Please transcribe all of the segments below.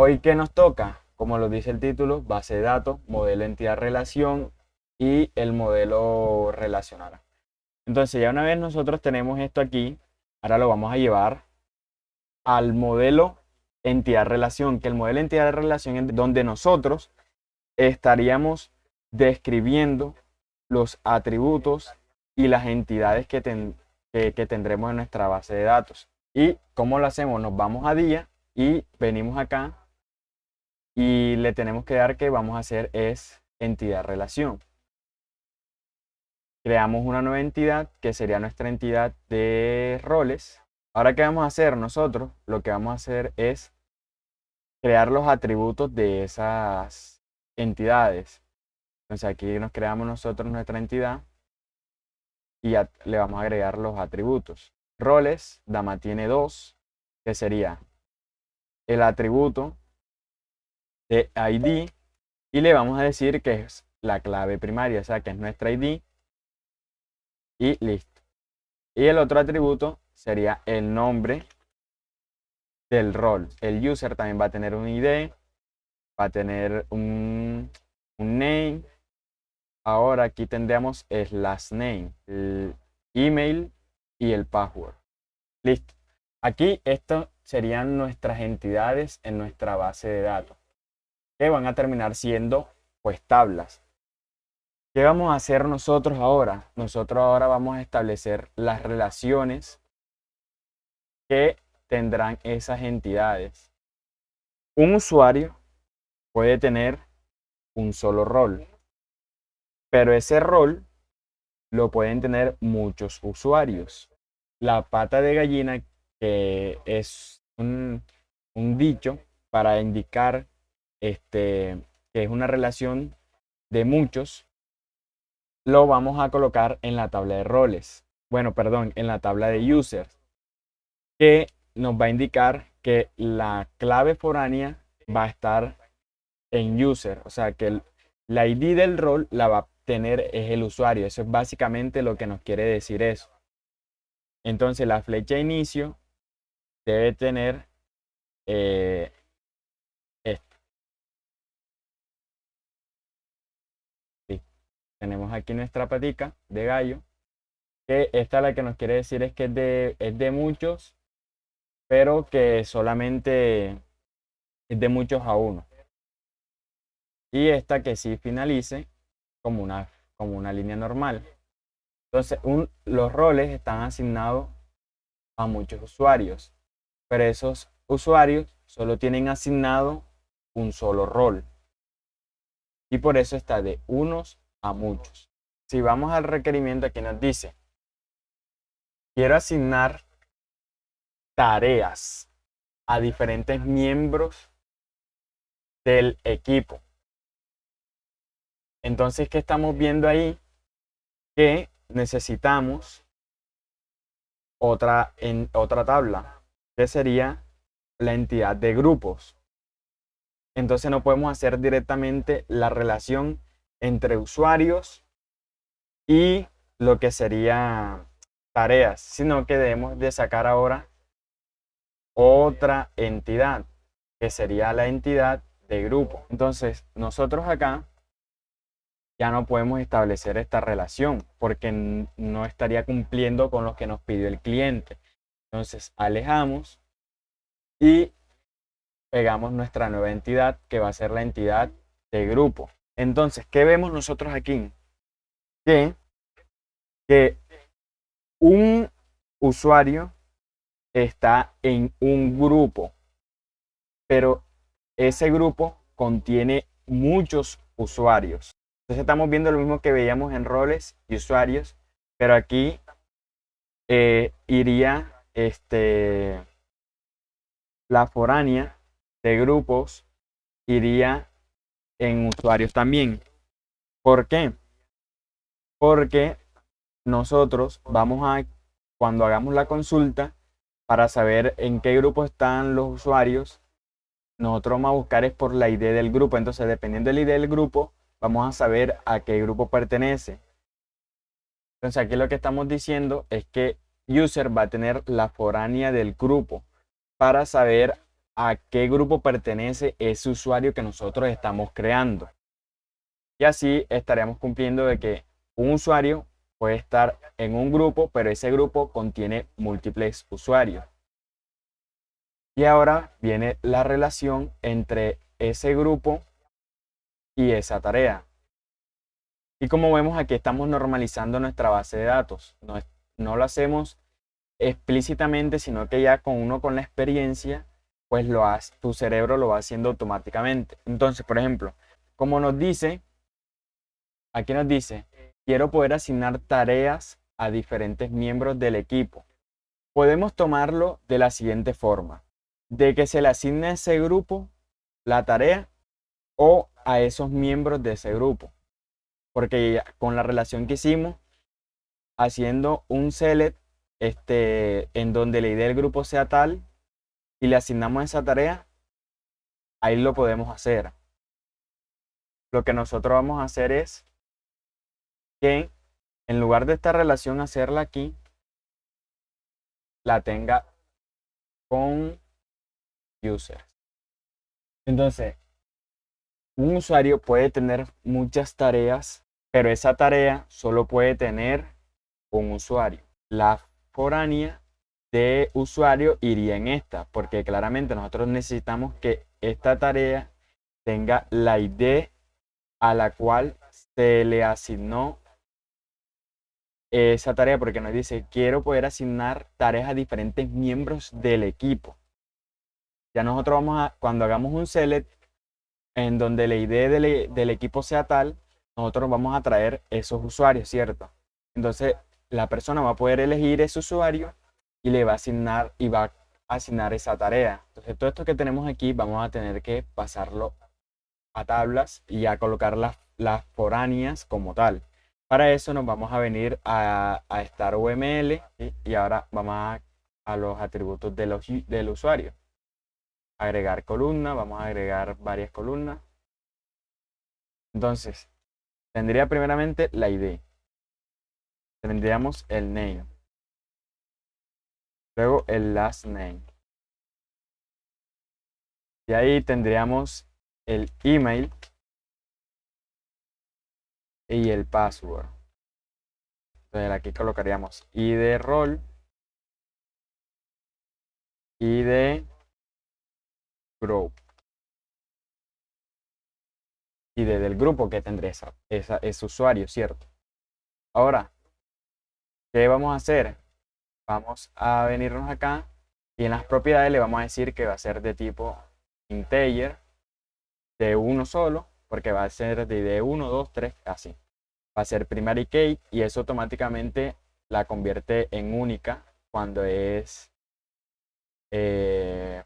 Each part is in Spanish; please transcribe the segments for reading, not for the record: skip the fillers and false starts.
Hoy, ¿qué nos toca? Como lo dice el título, base de datos, modelo entidad relación y el modelo relacional. Entonces, ya una vez nosotros tenemos esto aquí, ahora lo vamos a llevar al modelo entidad relación, que el modelo entidad relación es donde nosotros estaríamos describiendo los atributos y las entidades que tendremos en nuestra base de datos. ¿Y cómo lo hacemos? Nos vamos a día y venimos acá y le tenemos que dar que vamos a hacer es entidad relación. Creamos una nueva entidad que sería nuestra entidad de roles. Ahora, ¿qué vamos a hacer nosotros? Lo que vamos a hacer es crear los atributos de esas entidades. Entonces aquí nos creamos nosotros nuestra entidad y ya le vamos a agregar los atributos. Roles, Dama tiene dos, que sería el atributo de ID y le vamos a decir que es la clave primaria, o sea que es nuestra ID y listo. Y el otro atributo sería el nombre del rol. El user también va a tener un ID, va a tener un name. Ahora aquí tendríamos el last name, el email y el password. Listo. Aquí estas serían nuestras entidades en nuestra base de datos, que van a terminar siendo pues tablas. ¿Qué vamos a hacer nosotros ahora? Nosotros ahora vamos a establecer las relaciones que tendrán esas entidades. Un usuario puede tener un solo rol, pero ese rol lo pueden tener muchos usuarios. La pata de gallina, que es un dicho para indicar que es una relación de muchos, lo vamos a colocar en la tabla de roles. Bueno, perdón, en la tabla de users, que nos va a indicar que la clave foránea va a estar en user, o sea que la ID del rol la va a tener es el usuario. Eso es básicamente lo que nos quiere decir eso. Entonces la flecha de inicio debe tener esto. Sí. Tenemos aquí nuestra patica de gallo, que esta la que nos quiere decir es que es de muchos, pero que solamente es de muchos a uno. Y esta que sí finalice como una línea normal. Entonces, los roles están asignados a muchos usuarios, pero esos usuarios solo tienen asignado un solo rol. Y por eso está de unos a muchos. Si vamos al requerimiento, aquí nos dice, quiero asignar tareas a diferentes miembros del equipo. Entonces, ¿qué estamos viendo ahí? Que necesitamos otra tabla, que sería la entidad de grupos. Entonces no podemos hacer directamente la relación entre usuarios y lo que sería tareas, sino que debemos de sacar ahora otra entidad, que sería la entidad de grupo. Entonces nosotros acá ya no podemos establecer esta relación porque no estaría cumpliendo con lo que nos pidió el cliente. Entonces alejamos y pegamos nuestra nueva entidad, que va a ser la entidad de grupo. Entonces, ¿qué vemos nosotros aquí? Que un usuario está en un grupo, pero ese grupo contiene muchos usuarios. Entonces estamos viendo lo mismo que veíamos en roles y usuarios, pero aquí iría la foránea de grupos, iría en usuarios también. ¿Por qué? Porque nosotros cuando hagamos la consulta, para saber en qué grupo están los usuarios, nosotros vamos a buscar es por la ID del grupo. Entonces, dependiendo del ID del grupo, vamos a saber a qué grupo pertenece. Entonces, aquí lo que estamos diciendo es que user va a tener la foránea del grupo para saber a qué grupo pertenece ese usuario que nosotros estamos creando. Y así estaremos cumpliendo de que un usuario puede estar en un grupo, pero ese grupo contiene múltiples usuarios. Y ahora viene la relación entre ese grupo y esa tarea. Y como vemos aquí estamos normalizando nuestra base de datos. No lo hacemos explícitamente, sino que ya con uno con la experiencia, pues tu cerebro lo va haciendo automáticamente. Entonces, por ejemplo, como nos dice, aquí nos dice, quiero poder asignar tareas a diferentes miembros del equipo. Podemos tomarlo de la siguiente forma, de que se le asigne a ese grupo la tarea o a esos miembros de ese grupo. Porque con la relación que hicimos, haciendo un select en donde la idea del grupo sea tal y le asignamos esa tarea, ahí lo podemos hacer. Lo que nosotros vamos a hacer es que en lugar de esta relación hacerla aquí, la tenga con users. Entonces, un usuario puede tener muchas tareas, pero esa tarea solo puede tener un usuario. La foránea de usuario iría en esta, porque claramente nosotros necesitamos que esta tarea tenga la ID a la cual se le asignó esa tarea, porque nos dice, quiero poder asignar tareas a diferentes miembros del equipo. Ya nosotros vamos a, cuando hagamos un select, en donde la ID del equipo sea tal, nosotros vamos a traer esos usuarios, ¿cierto? Entonces, la persona va a poder elegir ese usuario y le va a asignar y va a asignar esa tarea. Entonces, todo esto que tenemos aquí vamos a tener que pasarlo a tablas y a colocar las foráneas como tal. Para eso nos vamos a venir a Star UML, ¿sí? Y ahora vamos a los atributos del usuario. Agregar columna, vamos a agregar varias columnas. Entonces, tendría primeramente la ID. Tendríamos el name. Luego el last name. Y ahí tendríamos el email y el password. Entonces aquí colocaríamos ID rol, ID group, ID del grupo que tendré ese usuario, ¿cierto? Ahora, ¿qué vamos a hacer? Vamos a venirnos acá y en las propiedades le vamos a decir que va a ser de tipo integer, de uno solo, porque va a ser de ID 1, 2, 3, así. Va a ser primary key y eso automáticamente la convierte en única cuando es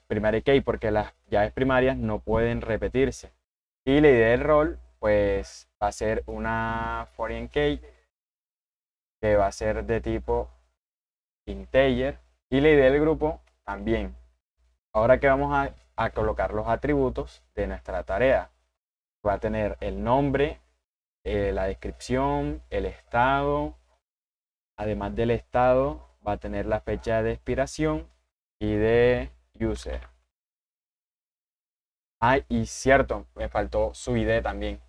primary key, porque las llaves primarias no pueden repetirse. Y la idea del rol, pues va a ser una foreign key que va a ser de tipo integer y la idea del grupo también. Ahora que vamos a colocar los atributos de nuestra tarea, va a tener el nombre, la descripción, el estado. Además del estado, va a tener la fecha de expiración y de user. Ah, y cierto, me faltó su ID también.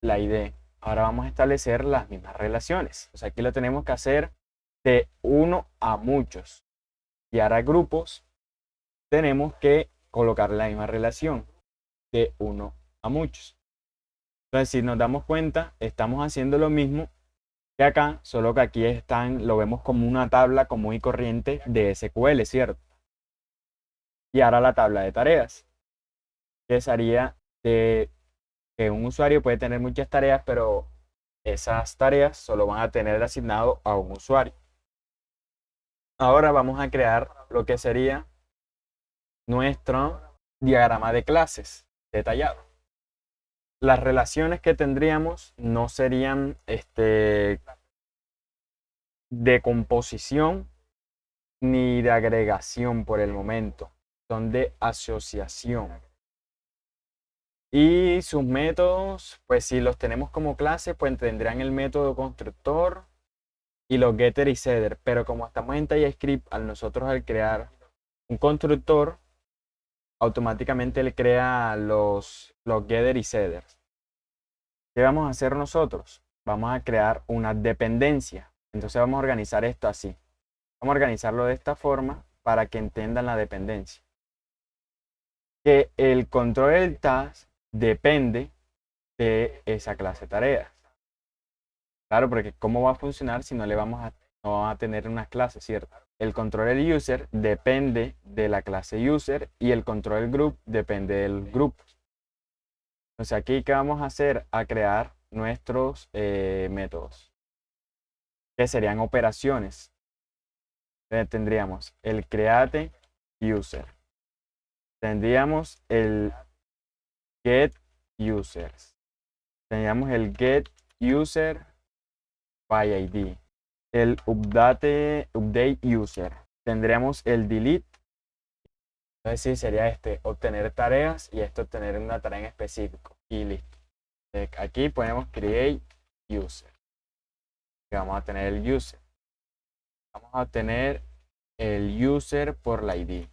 La ID. Ahora vamos a establecer las mismas relaciones. O sea, aquí lo tenemos que hacer de uno a muchos. Y ahora grupos, tenemos que colocar la misma relación de uno a muchos. Entonces, si nos damos cuenta, estamos haciendo lo mismo que acá, solo que aquí lo vemos como una tabla común y corriente de SQL, ¿cierto? Y ahora la tabla de tareas, que sería de que un usuario puede tener muchas tareas, pero esas tareas solo van a tener asignado a un usuario. Ahora vamos a crear lo que sería nuestro diagrama de clases detallado. Las relaciones que tendríamos no serían de composición ni de agregación por el momento, son de asociación. Y sus métodos, pues si los tenemos como clase, pues tendrán el método constructor y los getter y setter. Pero como estamos en TypeScript, al crear un constructor, automáticamente él crea los getter y setters. ¿Qué vamos a hacer nosotros? Vamos a crear una dependencia. Entonces vamos a organizar esto así. Vamos a organizarlo de esta forma para que entiendan la dependencia. Que el control del task depende de esa clase tareas. Claro, porque ¿cómo va a funcionar si no vamos a tener una clase, ¿cierto? El control del user depende de la clase user y el control del group depende del grupo. Entonces aquí, ¿qué vamos a hacer? A crear nuestros métodos, que serían operaciones. Tendríamos el create user. Tendríamos el get users. Tendríamos el get user by ID. El update user. Tendríamos el delete. Entonces sí, sería obtener tareas y obtener una tarea en específico. Y listo. Aquí ponemos create user. Y vamos a tener el user. Vamos a obtener el user por la ID.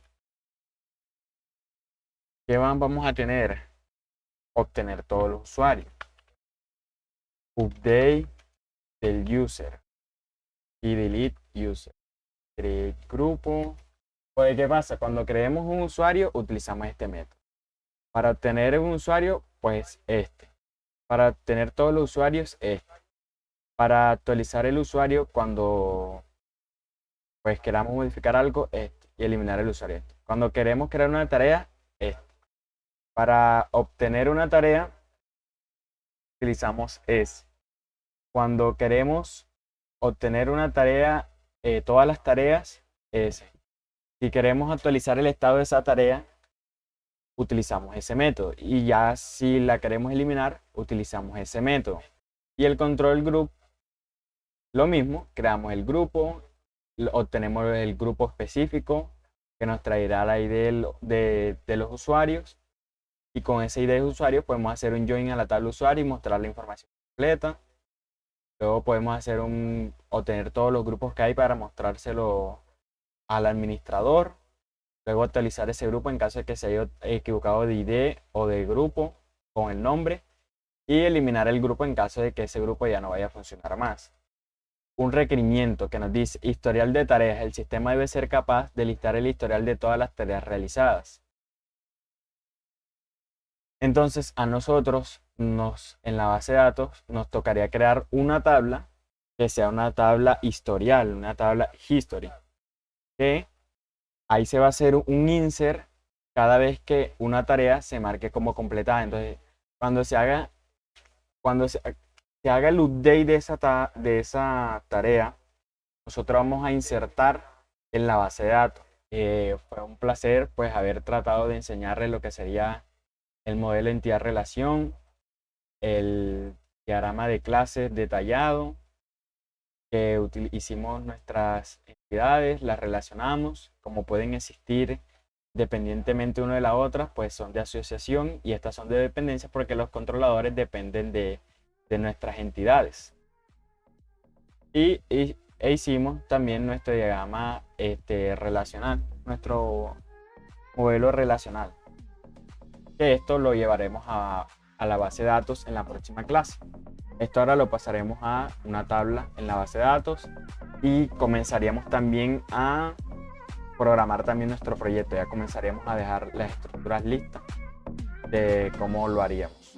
¿Qué vamos a tener? Obtener todos los usuarios. Update del user. Y delete user. Create grupo. Pues, ¿qué pasa? Cuando creemos un usuario, utilizamos este método. Para obtener un usuario, pues Para obtener todos los usuarios, Para actualizar el usuario cuando pues queramos modificar algo, y eliminar el usuario, Cuando queremos crear una tarea, Para obtener una tarea, utilizamos Cuando queremos obtener una tarea, todas las tareas, Si queremos actualizar el estado de esa tarea, utilizamos ese método. Y ya si la queremos eliminar, utilizamos ese método. Y el control group, lo mismo, creamos el grupo, obtenemos el grupo específico que nos traerá la ID de los usuarios. Y con esa ID de usuario podemos hacer un join a la tabla usuario y mostrar la información completa. Luego podemos obtener todos los grupos que hay para mostrárselo al administrador. Luego actualizar ese grupo en caso de que se haya equivocado de ID o de grupo con el nombre. Y eliminar el grupo en caso de que ese grupo ya no vaya a funcionar más. Un requerimiento que nos dice historial de tareas. El sistema debe ser capaz de listar el historial de todas las tareas realizadas. Entonces a nosotros en la base de datos nos tocaría crear una tabla que sea una tabla historial, una tabla history. Que ahí se va a hacer un insert cada vez que una tarea se marque como completada. Entonces cuando se haga el update de esa tarea, nosotros vamos a insertar en la base de datos. Fue un placer pues haber tratado de enseñarles lo que sería el modelo entidad-relación, el diagrama de clases detallado, que hicimos nuestras entidades, las relacionamos, como pueden existir dependientemente una de la otra, pues son de asociación y estas son de dependencia porque los controladores dependen de nuestras entidades. E hicimos también nuestro diagrama relacional, nuestro modelo relacional. Que esto lo llevaremos a la base de datos en la próxima clase. Esto ahora lo pasaremos a una tabla en la base de datos y comenzaríamos también a programar también nuestro proyecto. Ya comenzaríamos a dejar las estructuras listas de cómo lo haríamos.